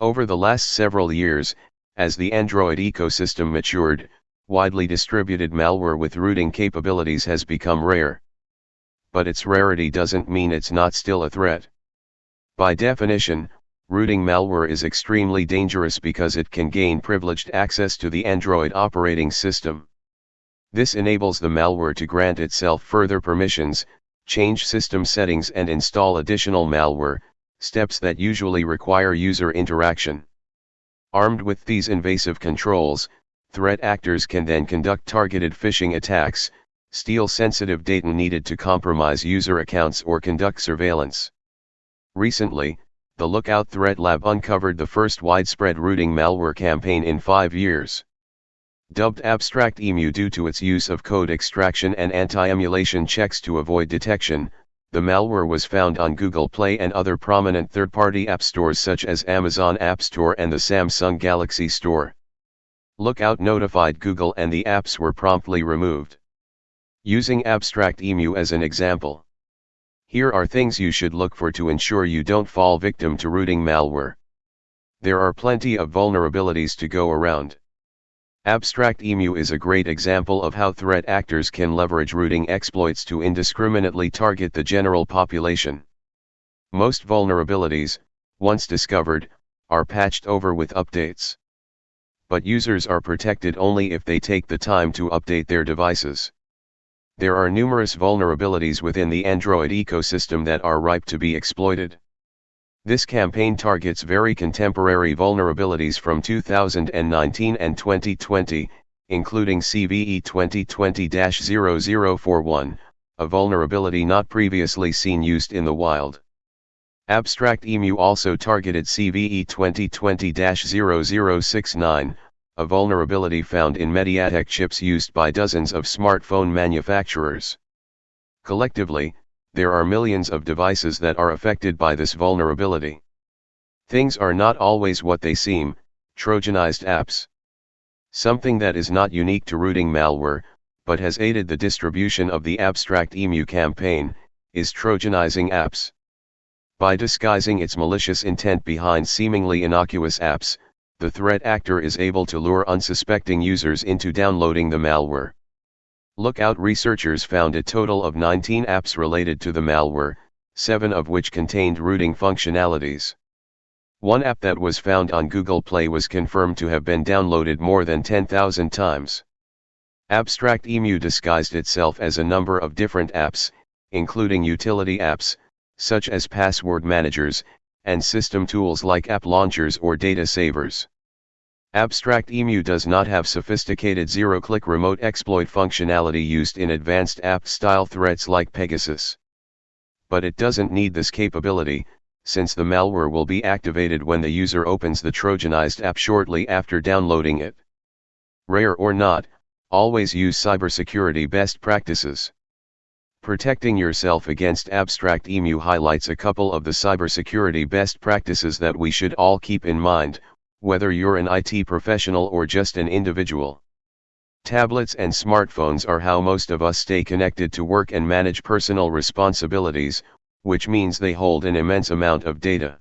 Over the last several years, as the Android ecosystem matured, widely distributed malware with rooting capabilities has become rare. But its rarity doesn't mean it's not still a threat. By definition, rooting malware is extremely dangerous because it can gain privileged access to the Android operating system. This enables the malware to grant itself further permissions, change system settings and install additional malware, steps that usually require user interaction. Armed with these invasive controls, threat actors can then conduct targeted phishing attacks, steal sensitive data needed to compromise user accounts or conduct surveillance. Recently, the Lookout Threat Lab uncovered the first widespread rooting malware campaign in 5 years. Dubbed Abstract Emu due to its use of code extraction and anti-emulation checks to avoid detection, the malware was found on Google Play and other prominent third-party app stores such as Amazon App Store and the Samsung Galaxy Store. Lookout notified Google and the apps were promptly removed. Using Abstract Emu as an example. Here are things you should look for to ensure you don't fall victim to rooting malware. There are plenty of vulnerabilities to go around. Abstract Emu is a great example of how threat actors can leverage rooting exploits to indiscriminately target the general population. Most vulnerabilities, once discovered, are patched over with updates. But users are protected only if they take the time to update their devices. There are numerous vulnerabilities within the Android ecosystem that are ripe to be exploited. This campaign targets very contemporary vulnerabilities from 2019 and 2020, including CVE 2020-0041, a vulnerability not previously seen used in the wild. Abstract Emu also targeted CVE 2020-0069, a vulnerability found in MediaTek chips used by dozens of smartphone manufacturers. Collectively, there are millions of devices that are affected by this vulnerability. Things are not always what they seem. Trojanized apps. Something that is not unique to rooting malware, but has aided the distribution of the Abstract Emu campaign, is Trojanizing apps. By disguising its malicious intent behind seemingly innocuous apps, the threat actor is able to lure unsuspecting users into downloading the malware. Lookout researchers found a total of 19 apps related to the malware, 7 of which contained rooting functionalities. One app that was found on Google Play was confirmed to have been downloaded more than 10,000 times. Abstract Emu disguised itself as a number of different apps, including utility apps, such as password managers, and system tools like app launchers or data savers. Abstract Emu does not have sophisticated zero-click remote exploit functionality used in advanced app-style threats like Pegasus. But it doesn't need this capability, since the malware will be activated when the user opens the Trojanized app shortly after downloading it. Rare or not, always use cybersecurity best practices. Protecting yourself against Abstract Emu highlights a couple of the cybersecurity best practices that we should all keep in mind, whether you're an IT professional or just an individual. Tablets and smartphones are how most of us stay connected to work and manage personal responsibilities, which means they hold an immense amount of data.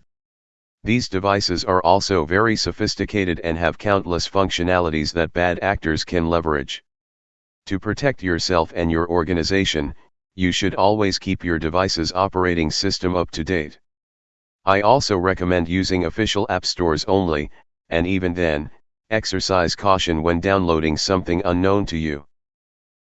These devices are also very sophisticated and have countless functionalities that bad actors can leverage. To protect yourself and your organization, you should always keep your device's operating system up to date. I also recommend using official app stores only, and even then, exercise caution when downloading something unknown to you.